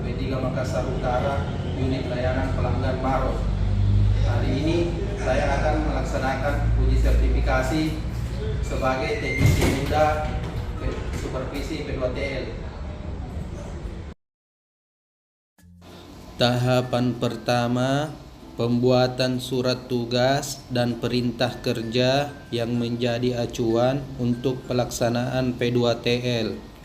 B3 Makassar Utara, unit layanan pelanggan Maros. Hari ini saya akan melaksanakan uji sertifikasi sebagai teknisi muda supervisi P2TL. Tahapan pertama, pembuatan surat tugas dan perintah kerja yang menjadi acuan untuk pelaksanaan P2TL.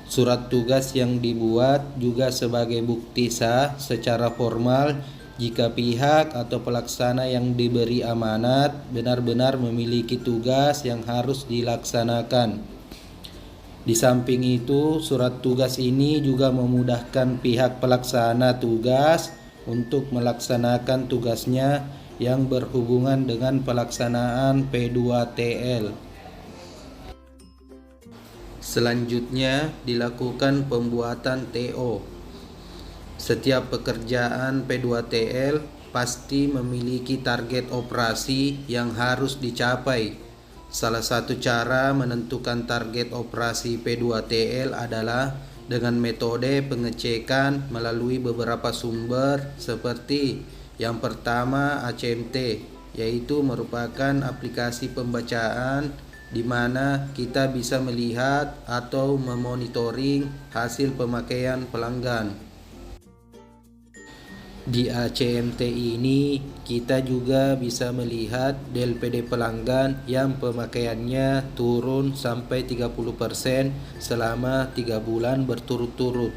Surat tugas yang dibuat juga sebagai bukti sah secara formal jika pihak atau pelaksana yang diberi amanat benar-benar memiliki tugas yang harus dilaksanakan. Di samping itu, surat tugas ini juga memudahkan pihak pelaksana tugas untuk melaksanakan tugasnya yang berhubungan dengan pelaksanaan P2TL. Selanjutnya, dilakukan pembuatan TO. Setiap pekerjaan P2TL pasti memiliki target operasi yang harus dicapai. Salah satu cara menentukan target operasi P2TL adalah dengan metode pengecekan melalui beberapa sumber seperti yang pertama ACMT, yaitu merupakan aplikasi pembacaan di mana kita bisa melihat atau memonitoring hasil pemakaian pelanggan. Di ACMT ini kita juga bisa melihat DLPD pelanggan yang pemakaiannya turun sampai 30% selama 3 bulan berturut-turut.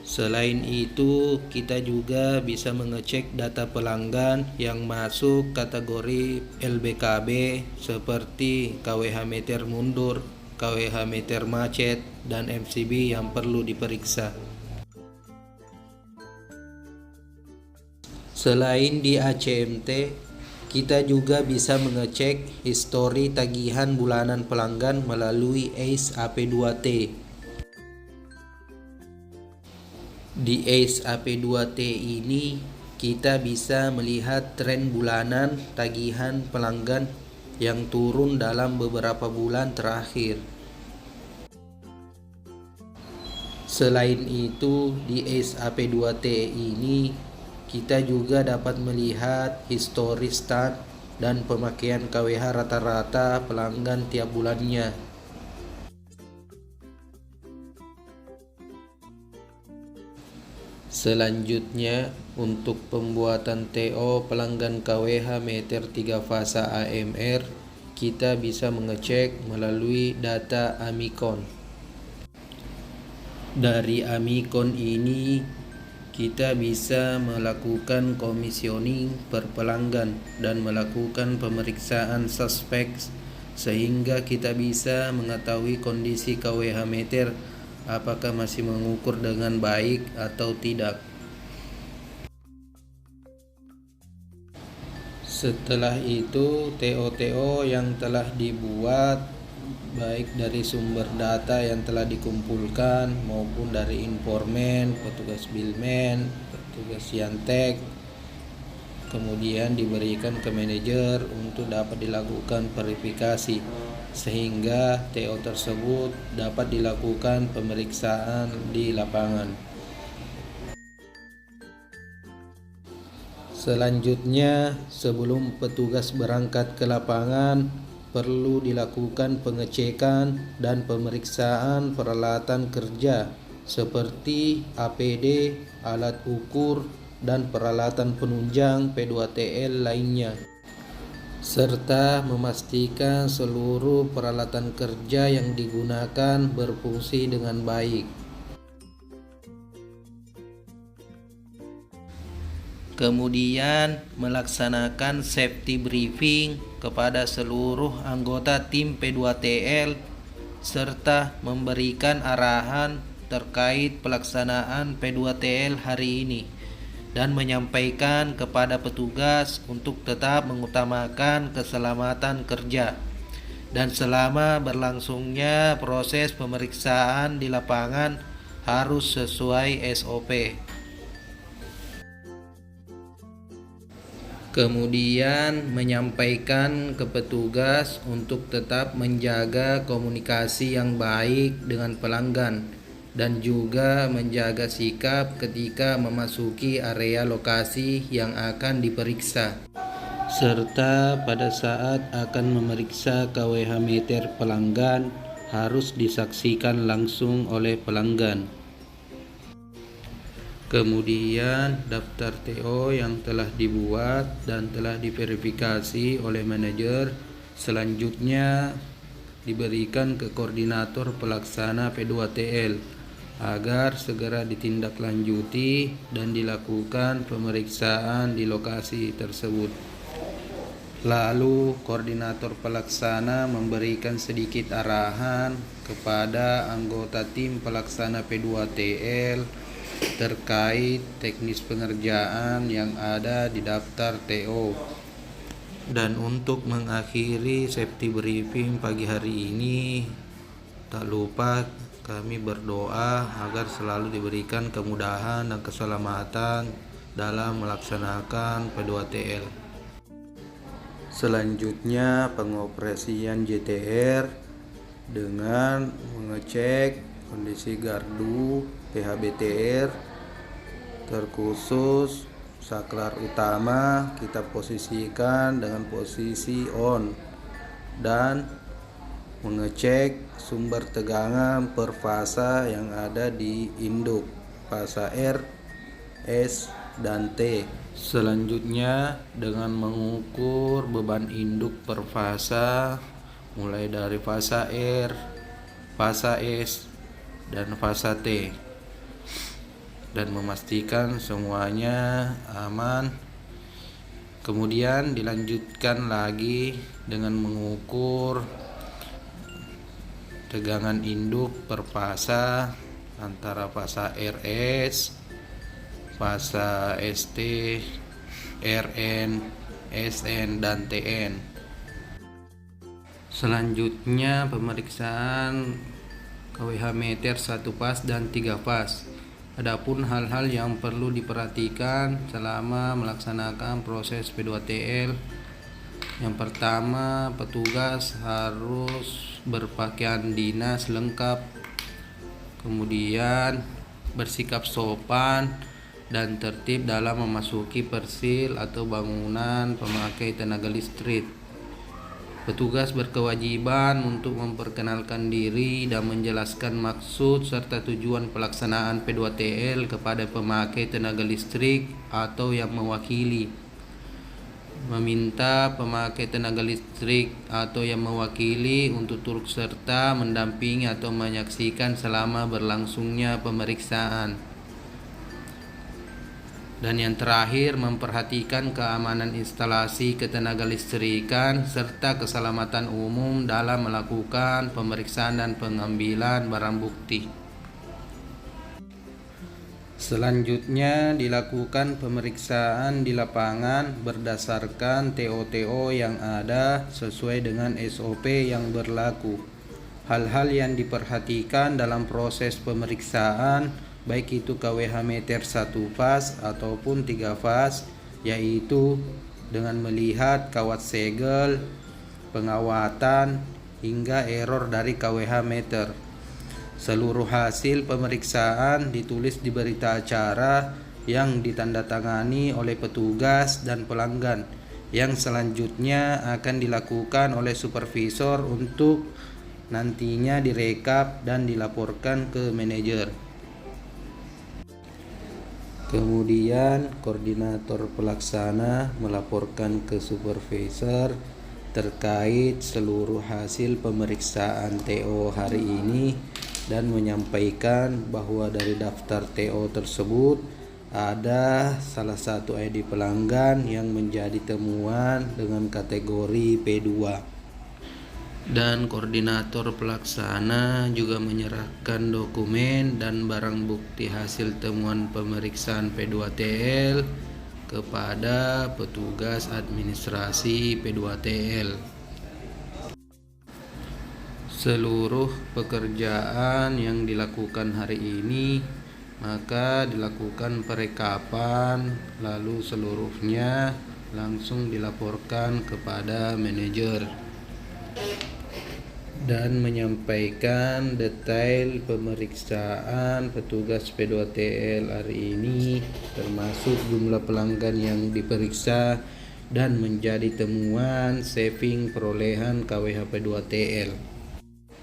Selain itu, kita juga bisa mengecek data pelanggan yang masuk kategori LBKB seperti KWH meter mundur, KWH meter macet, dan MCB yang perlu diperiksa. Selain di ACMT, kita juga bisa mengecek histori tagihan bulanan pelanggan melalui ACE AP2T. Di ACE AP2T ini, kita bisa melihat tren bulanan tagihan pelanggan yang turun dalam beberapa bulan terakhir. Selain itu, di ACE AP2T ini, kita juga dapat melihat histori start dan pemakaian KWH rata-rata pelanggan tiap bulannya. Selanjutnya, untuk pembuatan TO pelanggan KWH meter 3 fasa AMR, kita bisa mengecek melalui data Amikon. Dari Amikon ini, kita bisa melakukan komisioning per pelanggan dan melakukan pemeriksaan suspek sehingga kita bisa mengetahui kondisi KWH meter apakah masih mengukur dengan baik atau tidak. Setelah itu, TO-TO yang telah dibuat baik dari sumber data yang telah dikumpulkan maupun dari informan, petugas billman, petugas yantek, kemudian diberikan ke manajer untuk dapat dilakukan verifikasi sehingga TO tersebut dapat dilakukan pemeriksaan di lapangan. Selanjutnya, sebelum petugas berangkat ke lapangan, perlu dilakukan pengecekan dan pemeriksaan peralatan kerja seperti APD, alat ukur, dan peralatan penunjang P2TL lainnya, serta memastikan seluruh peralatan kerja yang digunakan berfungsi dengan baik. Kemudian melaksanakan safety briefing kepada seluruh anggota tim P2TL serta memberikan arahan terkait pelaksanaan P2TL hari ini dan menyampaikan kepada petugas untuk tetap mengutamakan keselamatan kerja dan selama berlangsungnya proses pemeriksaan di lapangan harus sesuai SOP. Kemudian menyampaikan ke petugas untuk tetap menjaga komunikasi yang baik dengan pelanggan dan juga menjaga sikap ketika memasuki area lokasi yang akan diperiksa, serta pada saat akan memeriksa KWH meter pelanggan harus disaksikan langsung oleh pelanggan. Kemudian daftar TO yang telah dibuat dan telah diverifikasi oleh manajer selanjutnya diberikan ke koordinator pelaksana P2TL agar segera ditindaklanjuti dan dilakukan pemeriksaan di lokasi tersebut. Lalu koordinator pelaksana memberikan sedikit arahan kepada anggota tim pelaksana P2TL terkait teknis pengerjaan yang ada di daftar TO. Dan untuk mengakhiri safety briefing pagi hari ini, tak lupa kami berdoa agar selalu diberikan kemudahan dan keselamatan dalam melaksanakan P2TL. Selanjutnya pengoperasian JTR dengan mengecek kondisi gardu PHBTR, terkhusus saklar utama kita posisikan dengan posisi on dan mengecek sumber tegangan per fasa yang ada di induk fasa R, S, dan T. Selanjutnya dengan mengukur beban induk per fasa mulai dari fasa R, fasa S, dan fasa T, dan memastikan semuanya aman. Kemudian dilanjutkan lagi dengan mengukur tegangan induk per fasa antara fasa RS, fasa ST, RN, SN, dan TN. Selanjutnya pemeriksaan KWH meter 1 fas dan 3 fas. Adapun hal-hal yang perlu diperhatikan selama melaksanakan proses P2TL. Yang pertama, petugas harus berpakaian dinas lengkap. Kemudian bersikap sopan dan tertib dalam memasuki persil atau bangunan pemakai tenaga listrik. Petugas berkewajiban untuk memperkenalkan diri dan menjelaskan maksud serta tujuan pelaksanaan P2TL kepada pemakai tenaga listrik atau yang mewakili. Meminta pemakai tenaga listrik atau yang mewakili untuk turut serta mendampingi atau menyaksikan selama berlangsungnya pemeriksaan. Dan yang terakhir, memperhatikan keamanan instalasi ketenaga listrikan serta keselamatan umum dalam melakukan pemeriksaan dan pengambilan barang bukti. Selanjutnya dilakukan pemeriksaan di lapangan berdasarkan TO-TO yang ada sesuai dengan SOP yang berlaku. Hal-hal yang diperhatikan dalam proses pemeriksaan baik itu KWH meter 1 fas ataupun 3 fas, yaitu dengan melihat kawat segel, pengawatan, hingga error dari KWH meter. Seluruh hasil pemeriksaan ditulis di berita acara yang ditandatangani oleh petugas dan pelanggan, yang selanjutnya akan dilakukan oleh supervisor untuk nantinya direkap dan dilaporkan ke manajer. Kemudian koordinator pelaksana melaporkan ke supervisor terkait seluruh hasil pemeriksaan TO hari ini dan menyampaikan bahwa dari daftar TO tersebut ada salah satu ID pelanggan yang menjadi temuan dengan kategori P2. Dan koordinator pelaksana juga menyerahkan dokumen dan barang bukti hasil temuan pemeriksaan P2TL kepada petugas administrasi P2TL. Seluruh pekerjaan yang dilakukan hari ini maka dilakukan perekapan, lalu seluruhnya langsung dilaporkan kepada manajer. dan menyampaikan detail pemeriksaan petugas P2TL hari ini, termasuk jumlah pelanggan yang diperiksa dan menjadi temuan saving perolehan KWH P2TL.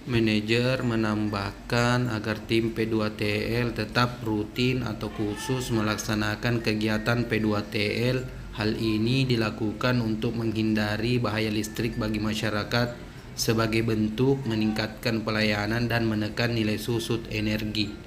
Manajer menambahkan agar tim P2TL tetap rutin atau khusus melaksanakan kegiatan P2TL. Hal ini dilakukan untuk menghindari bahaya listrik bagi masyarakat sebagai bentuk meningkatkan pelayanan dan menekan nilai susut energi.